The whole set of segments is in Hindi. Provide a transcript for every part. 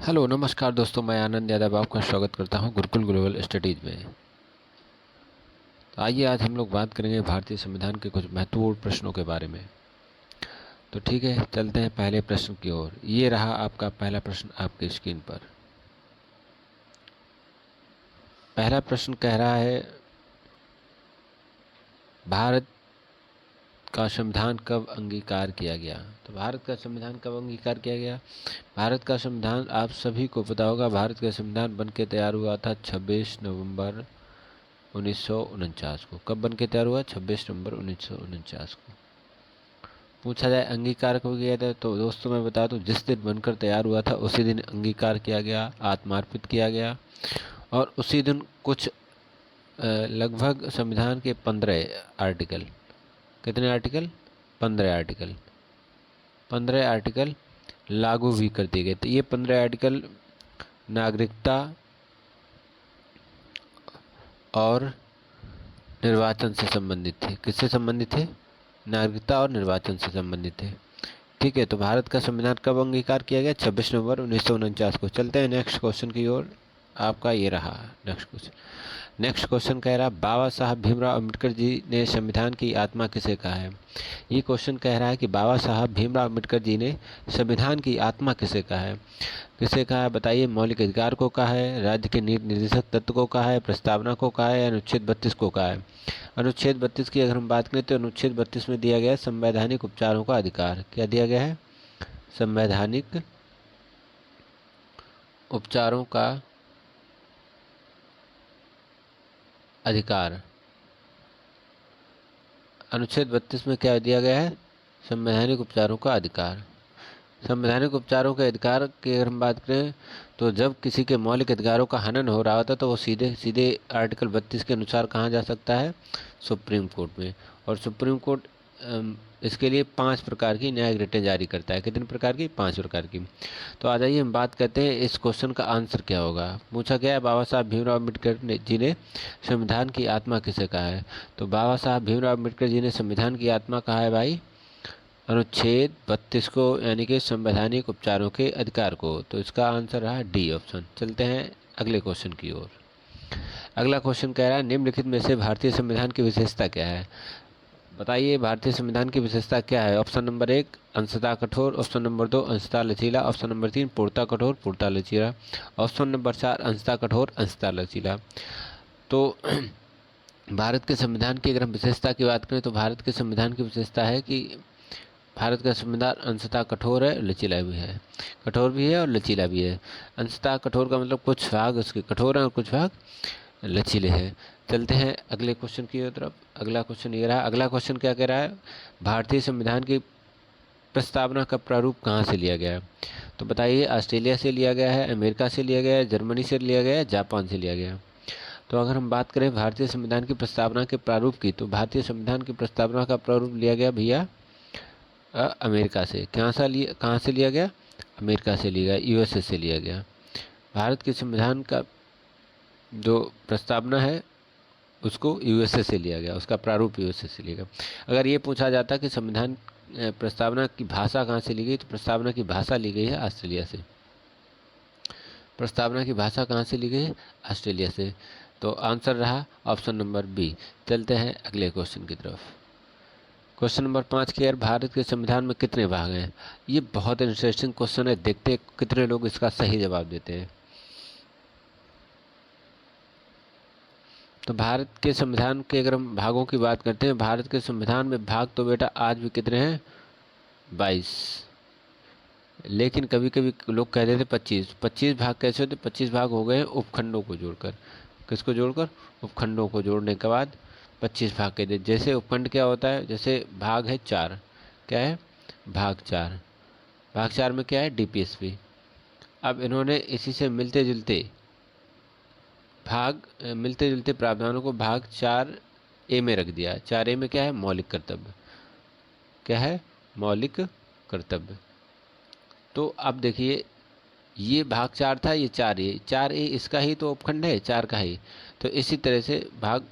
हेलो नमस्कार दोस्तों, मैं आनंद यादव आपका स्वागत करता हूं गुरुकुल ग्लोबल स्टडीज़ में। तो आइए आज हम लोग बात करेंगे भारतीय संविधान के कुछ महत्वपूर्ण प्रश्नों के बारे में। तो ठीक है, चलते हैं पहले प्रश्न की ओर। ये रहा आपका पहला प्रश्न आपकी स्क्रीन पर। पहला प्रश्न कह रहा है, भारत का संविधान कब अंगीकार किया गया? तो भारत का संविधान कब अंगीकार किया गया? भारत का संविधान आप सभी को पता होगा, भारत का संविधान बनके तैयार हुआ था 26 नवंबर 1949 को। कब बन के तैयार हुआ? 26 नवंबर 1949 को। पूछा जाए अंगीकार कब किया था, तो दोस्तों मैं बता दूं, जिस दिन बनकर तैयार हुआ था उसी दिन अंगीकार किया गया, आत्मार्पित किया गया। और उसी दिन कुछ लगभग संविधान के 15 आर्टिकल, कितने आर्टिकल? 15 आर्टिकल, 15 आर्टिकल लागू भी कर दिए गए। तो ये 15 आर्टिकल नागरिकता और निर्वाचन से संबंधित थे। किससे संबंधित थे? नागरिकता और निर्वाचन से संबंधित थे। ठीक है, तो भारत का संविधान कब अंगीकार किया गया? 26 नवंबर 1949 को। चलते हैं नेक्स्ट क्वेश्चन की ओर। आपका ये रहा नेक्स्ट क्वेश्चन। नेक्स्ट क्वेश्चन कह रहा है, बाबा साहब भीमराव अम्बेडकर जी ने संविधान की आत्मा किसे कहा है? ये क्वेश्चन कह रहा है कि बाबा साहब भीमराव अम्बेडकर जी ने संविधान की आत्मा किसे कहा है? किसे कहा है बताइए? मौलिक अधिकार को कहा है, राज्य के नीति निर्देशक तत्व को कहा है, प्रस्तावना को कहा है, अनुच्छेद 32 को कहा है? अनुच्छेद 32 की अगर हम बात करें तो अनुच्छेद 32 में दिया गया है संवैधानिक उपचारों का अधिकार। क्या दिया गया है? संवैधानिक उपचारों का अधिकार। अनुच्छेद 32 में क्या दिया गया है? संवैधानिक उपचारों का अधिकार। संवैधानिक उपचारों के अधिकार की अगर हम बात करें तो जब किसी के मौलिक अधिकारों का हनन हो रहा होता तो वो सीधे सीधे आर्टिकल 32 के अनुसार कहाँ जा सकता है? सुप्रीम कोर्ट में। और सुप्रीम कोर्ट इसके लिए 5 प्रकार की न्यायिक रिटें जारी करता है। कितने प्रकार की? 5 प्रकार की। तो आ जाइए हम बात करते हैं इस क्वेश्चन का आंसर क्या होगा। पूछा गया है बाबा साहब भीमराव अम्बेडकर जी ने संविधान की आत्मा किसे कहा है? तो बाबा साहब भीमराव अम्बेडकर जी ने संविधान की आत्मा कहा है भाई अनुच्छेद 32 को, यानी कि संवैधानिक उपचारों के अधिकार को। तो इसका आंसर रहा डी ऑप्शन। चलते हैं अगले क्वेश्चन की ओर। अगला क्वेश्चन कह रहा है, निम्नलिखित में से भारतीय संविधान की विशेषता क्या है? बताइए भारतीय संविधान की विशेषता क्या है? ऑप्शन नंबर 1 अंशतः कठोर, ऑप्शन नंबर 2 अंशतः लचीला, ऑप्शन नंबर 3 पूर्णतः कठोर पूर्णतः लचीला, ऑप्शन नंबर 4 अंशतः कठोर अंशतः लचीला। तो भारत के संविधान की अगर हम विशेषता की बात करें तो भारत के संविधान की विशेषता है कि भारत का संविधान अंशतः कठोर है, लचीला भी है। कठोर भी है और लचीला भी है। अंशतः कठोर का मतलब कुछ भाग उसके कठोर हैं और कुछ भाग लचीले हैं। चलते हैं अगले क्वेश्चन की तरफ। अगला क्वेश्चन ये रहा। अगला क्वेश्चन क्या कह रहा है? भारतीय संविधान की प्रस्तावना का प्रारूप कहाँ से लिया गया है? तो बताइए, ऑस्ट्रेलिया से लिया गया है, अमेरिका से लिया गया है, जर्मनी से लिया गया है, जापान से लिया गया है? तो अगर हम बात करें भारतीय संविधान की प्रस्तावना के प्रारूप की, तो भारतीय संविधान की प्रस्तावना का प्रारूप लिया गया भैया अमेरिका से। कहाँ से लिया गया? अमेरिका से लिया गया, यूएसए से लिया गया। भारत के संविधान का जो प्रस्तावना है उसको यूएसए से लिया गया, उसका प्रारूप यूएसए से लिया गया। अगर ये पूछा जाता कि संविधान प्रस्तावना की भाषा कहाँ से ली गई, तो प्रस्तावना की भाषा ली गई है ऑस्ट्रेलिया से। प्रस्तावना की भाषा कहाँ से ली गई है? ऑस्ट्रेलिया से। तो आंसर रहा ऑप्शन नंबर बी। चलते हैं अगले क्वेश्चन की तरफ। क्वेश्चन नंबर 5 की, यार भारत के संविधान में कितने भाग हैं? ये बहुत इंटरेस्टिंग क्वेश्चन है, देखते हैं कितने लोग इसका सही जवाब देते हैं। तो भारत के संविधान के अगर हम भागों की बात करते हैं, भारत के संविधान में भाग तो बेटा आज भी कितने हैं? 22। लेकिन कभी कभी लोग कह देते 25। 25 भाग कैसे होते? 25 भाग हो गए हैं उपखंडों को जोड़कर। किसको जोड़कर? उपखंडों को जोड़ने के बाद 25 भाग के दे। जैसे उपखंड क्या होता है? जैसे भाग है 4। क्या है? भाग 4। भाग 4 में क्या है? डीपीएसपी। अब इन्होंने इसी से मिलते जुलते प्रावधानों को भाग 4A में रख दिया। 4A में क्या है? मौलिक कर्तव्य। क्या है? मौलिक कर्तव्य। तो अब देखिए, ये भाग 4 था, ये 4A इसका ही तो उपखंड है, 4 का ही। तो इसी तरह से भाग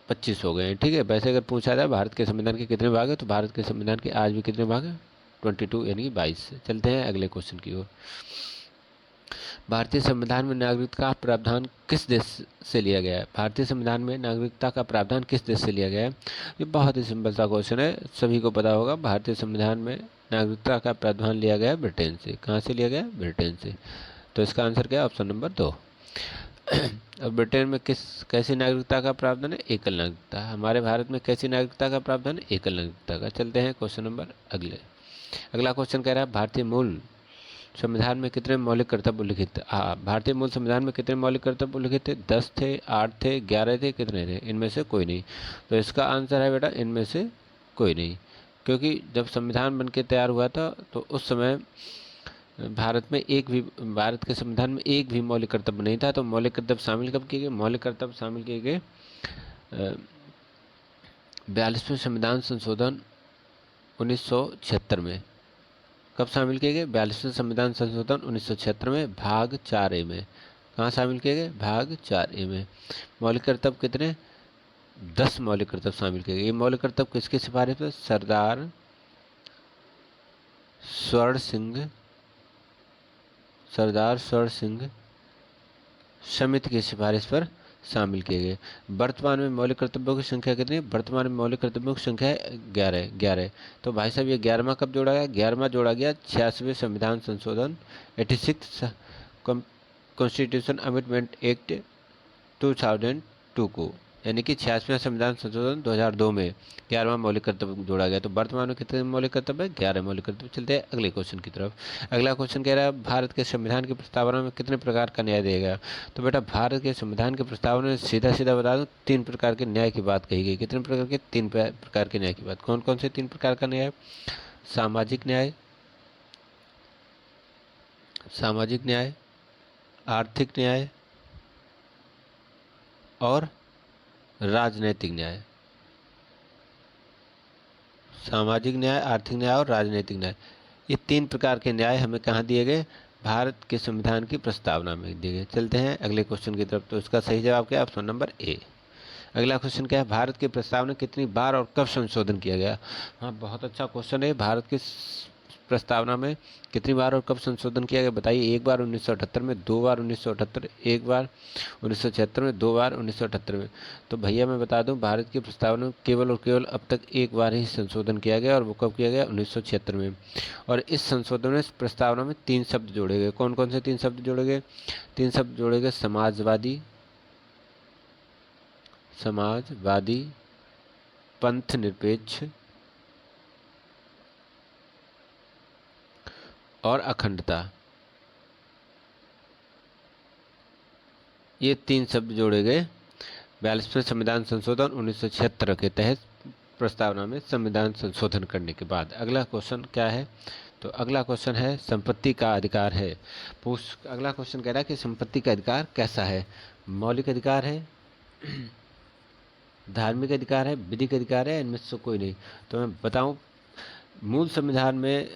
25 हो गए हैं। ठीक है, वैसे अगर पूछा जाए भारत के संविधान के कितने भाग है, तो भारत के संविधान के आज भी कितने भाग हैं? 22 यानी कि 22। चलते हैं अगले क्वेश्चन की ओर। भारतीय संविधान में नागरिकता का प्रावधान किस देश से लिया गया है? भारतीय संविधान में नागरिकता का प्रावधान किस देश से लिया गया है? ये बहुत ही सिंपल सा क्वेश्चन है, सभी को पता होगा। भारतीय संविधान में नागरिकता का प्रावधान लिया गया है ब्रिटेन से। कहाँ से लिया गया? ब्रिटेन से। तो इसका आंसर क्या है? Option number 2। अब ब्रिटेन में कैसी नागरिकता का प्रावधान है? एकल नागरिकता। हमारे भारत में कैसी नागरिकता का प्रावधान है? एकल नागरिकता का। चलते हैं क्वेश्चन नंबर अगला क्वेश्चन कह रहा है भारतीय मूल संविधान में कितने मौलिक कर्तव्य उल्लिखित थे? भारतीय मूल संविधान में कितने मौलिक कर्तव्य उल्लिखित थे? 10 थे, 8 थे, 11 थे, कितने थे? इनमें से कोई नहीं। तो इसका आंसर है बेटा इनमें से कोई नहीं, क्योंकि जब संविधान बनके तैयार हुआ था तो उस समय भारत के संविधान में एक भी मौलिक कर्तव्य नहीं था। तो मौलिक कर्तव्य शामिल कब किए गए? मौलिक कर्तव्य शामिल किए गए 42वें संविधान संशोधन 1976 में। कब शामिल किए गए? 42वें संविधान संशोधन 1976 में भाग 4A में। कहाँ शामिल किए गए? भाग 4A में। मौलिक कर्तव्य कितने? 10 मौलिक कर्तव्य शामिल किए गए। ये मौलिक कर्तव्य किसकी सिफारिश पर? सरदार स्वर्ण सिंह समिति की सिफारिश पर शामिल किए गए। वर्तमान में मौलिक कर्तव्यों की संख्या कितनी है? वर्तमान में मौलिक कर्तव्यों की संख्या है 11। तो भाई साहब ये 11वां कब जोड़ा गया? 11वां जोड़ा गया 86वें संविधान संशोधन 86 कॉन्स्टिट्यूशन अमेंडमेंट एक्ट 2002 को, यानी कि 86वां संविधान संशोधन 2002 में 11वां मौलिक कर्तव्य जोड़ा गया। तो वर्तमान में कितने मौलिक कर्तव्य है? 11 मौलिक कर्तव्य। चलते हैं अगले क्वेश्चन की तरफ। अगला क्वेश्चन कह रहा है भारत के संविधान की प्रस्तावना में कितने प्रकार का न्याय दिया गया? तो बेटा भारत के संविधान की प्रस्तावना में सीधा बता दूं 3 प्रकार के न्याय की बात कही गई। कितने प्रकार के? 3 प्रकार के न्याय की बात। कौन कौन से 3 प्रकार का न्याय? सामाजिक न्याय, आर्थिक न्याय और राजनैतिक न्याय। सामाजिक न्याय, आर्थिक न्याय और राजनीतिक न्याय, ये 3 प्रकार के न्याय हमें कहाँ दिए गए? भारत के संविधान की प्रस्तावना में दिए गए। चलते हैं अगले क्वेश्चन की तरफ। तो इसका सही जवाब क्या है? Option number A. अगला क्वेश्चन क्या है? भारत की प्रस्तावना कितनी बार और कब संशोधन किया गया? हाँ, बहुत अच्छा क्वेश्चन है। भारत की प्रस्तावना में कितनी बार और कब संशोधन किया गया? बताइए। 1 बार 1978 में, 2 बार 1978, 1 बार 1976 में, 2 बार 1978 में। तो भैया मैं बता दूं भारत की प्रस्तावना में केवल और केवल अब तक 1 बार ही संशोधन किया गया, और वो कब किया गया? 1976 में। और इस संशोधन में प्रस्तावना में 3 शब्द जोड़े गए। कौन कौन से 3 शब्द जोड़े गए? 3 शब्द जोड़े गए समाजवादी, पंथ निरपेक्ष और अखंडता। ये 3 शब्द जोड़े गए 42वें संविधान संशोधन 1976 के तहत प्रस्तावना में संविधान संशोधन करने के बाद। अगला क्वेश्चन क्या है? तो अगला क्वेश्चन है संपत्ति का अधिकार है। अगला क्वेश्चन कह रहा है कि संपत्ति का अधिकार कैसा है? मौलिक अधिकार है, धार्मिक अधिकार है, विधिक अधिकार है, इनमें से कोई नहीं। तो मैं बताऊं, मूल संविधान में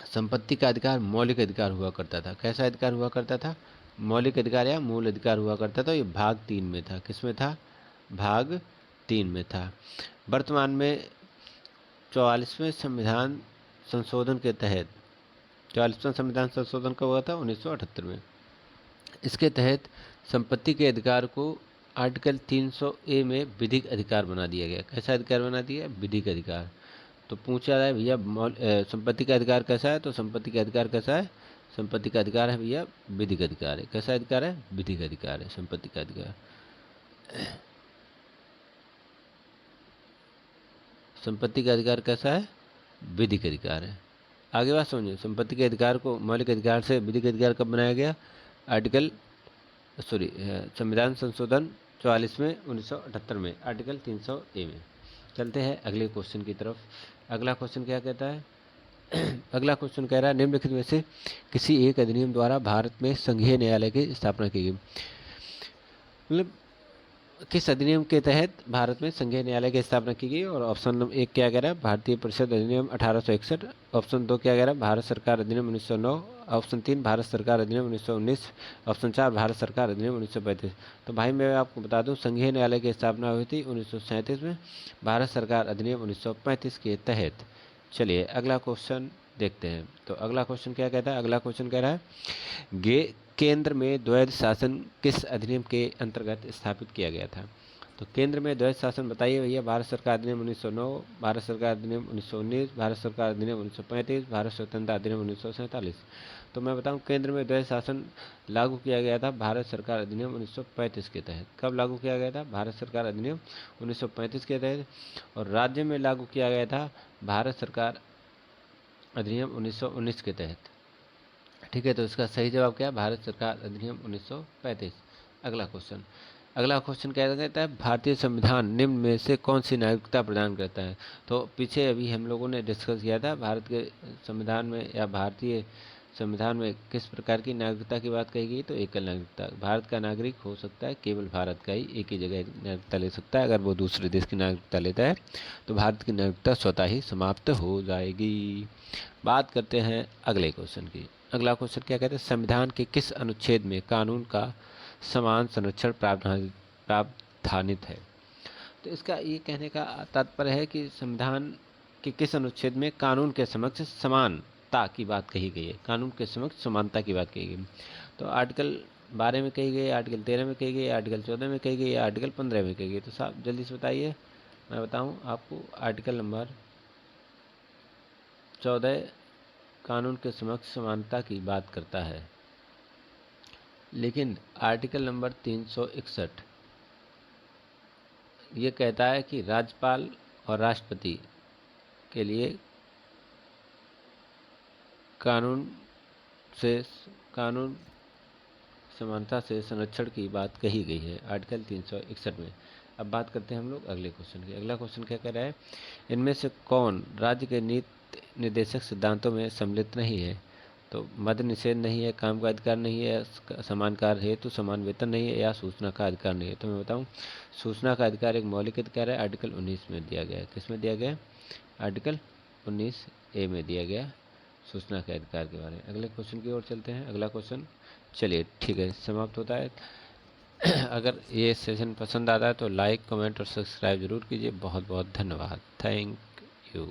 संपत्ति का अधिकार मौलिक अधिकार हुआ करता था। कैसा अधिकार हुआ करता था? मौलिक अधिकार या मूल अधिकार हुआ करता था। ये भाग 3 में था। किस में था? भाग 3 में था। वर्तमान में 44वें संविधान संशोधन के तहत, 44वां संविधान संशोधन कब हुआ था? 1978 में। इसके तहत संपत्ति के अधिकार को आर्टिकल 300A में विधिक अधिकार बना दिया गया। कैसा अधिकार बना दिया? विधिक अधिकार। तो पूछा जाए भैया संपत्ति का अधिकार कैसा है? तो संपत्ति का अधिकार कैसा है? संपत्ति का अधिकार है भैया विधिक अधिकार है। कैसा अधिकार है? विधिक अधिकार है संपत्ति का अधिकार। संपत्ति का अधिकार कैसा है? विधिक अधिकार है। आगे बात समझिए। संपत्ति के अधिकार को मौलिक अधिकार से विधिक अधिकार कब बनाया गया? संविधान संशोधन 44 में 1978 में, आर्टिकल 300A में। चलते हैं अगले क्वेश्चन की तरफ। अगला क्वेश्चन क्या कहता है? अगला क्वेश्चन कह रहा है निम्नलिखित में से किसी एक अधिनियम द्वारा भारत में संघीय न्यायालय की स्थापना की गई। मतलब किस अधिनियम के तहत भारत में संघीय न्यायालय की स्थापना की गई? और ऑप्शन नंबर 1 क्या कह रहा है? भारतीय परिषद अधिनियम 1861। ऑप्शन 2 क्या कह रहा है? भारत सरकार अधिनियम 1909। ऑप्शन 3 भारत सरकार अधिनियम 1919। ऑप्शन 4 भारत सरकार अधिनियम 1935। तो भाई मैं आपको बता दूं संघीय न्यायालय की स्थापना हुई थी 1937 में, भारत सरकार अधिनियम 1935 के तहत। चलिए अगला क्वेश्चन देखते हैं। तो अगला क्वेश्चन क्या कहता है, अगला क्वेश्चन कह रहा है केंद्र में द्वैध शासन किस अधिनियम के अंतर्गत स्थापित किया गया था। तो केंद्र में द्वैध शासन बताइए भैया। भारत सरकार अधिनियम 1909, भारत सरकार अधिनियम 1919, भारत सरकार अधिनियम 1935, भारत स्वतंत्रता अधिनियम 1947। तो मैं बताऊं, केंद्र में द्वैध शासन लागू किया गया था भारत सरकार अधिनियम 1935 के तहत। कब लागू किया गया था? भारत सरकार अधिनियम 1935 के तहत। और राज्य में लागू किया गया था भारत सरकार अधिनियम 1919 के तहत। ठीक है, तो इसका सही जवाब क्या है? भारत सरकार अधिनियम 1935। अगला क्वेश्चन क्या कहता है, भारतीय संविधान निम्न में से कौन सी नागरिकता प्रदान करता है। तो पीछे अभी हम लोगों ने डिस्कस किया था भारत के संविधान में या भारतीय संविधान में किस प्रकार की नागरिकता की बात कही गई। तो एकल नागरिकता। भारत का नागरिक हो सकता है केवल भारत का ही एक ही जगह नागरिकता ले सकता है। अगर वो दूसरे देश की नागरिकता लेता है तो भारत की नागरिकता स्वतः ही समाप्त हो जाएगी। बात करते हैं अगले क्वेश्चन की। अगला क्वेश्चन क्या कहते हैं, संविधान के किस अनुच्छेद में कानून का समान संरक्षण प्रावधानित है। तो इसका ये कहने का तात्पर्य है कि संविधान के किस अनुच्छेद में कानून के समक्ष समानता की बात कही गई है। कानून के समक्ष समानता की बात कही गई। तो आर्टिकल 12 में कही गई, आर्टिकल 13 में कही गई, आर्टिकल 14 में कही गई, आर्टिकल 15 में कही गई। तो साहब जल्दी से बताइए। मैं बताऊं आपको, आर्टिकल नंबर 14 कानून के समक्ष समानता की बात करता है, लेकिन आर्टिकल नंबर 361 ये कहता है कि राज्यपाल और राष्ट्रपति के लिए कानून समानता से संरक्षण की बात कही गई है आर्टिकल 361 में। अब बात करते हैं हम लोग अगले क्वेश्चन की। अगला क्वेश्चन क्या कह रहा है, इनमें से कौन राज्य के नीति निर्देशक सिद्धांतों में सम्मिलित नहीं है। तो मद्य निषेध नहीं है, काम का अधिकार नहीं है, समान कार्य हेतु समान वेतन नहीं है, या सूचना का अधिकार नहीं है। तो मैं बताऊं, सूचना का अधिकार एक मौलिक अधिकार है, आर्टिकल 19 में दिया गया है। किस में दिया गया है? आर्टिकल 19A में दिया गया सूचना के अधिकार के बारे में। अगले क्वेश्चन की ओर चलते हैं। अगला क्वेश्चन, चलिए ठीक है, समाप्त होता है। अगर ये सेशन पसंद आता है तो लाइक, कमेंट और सब्सक्राइब जरूर कीजिए। बहुत बहुत धन्यवाद। Thank you.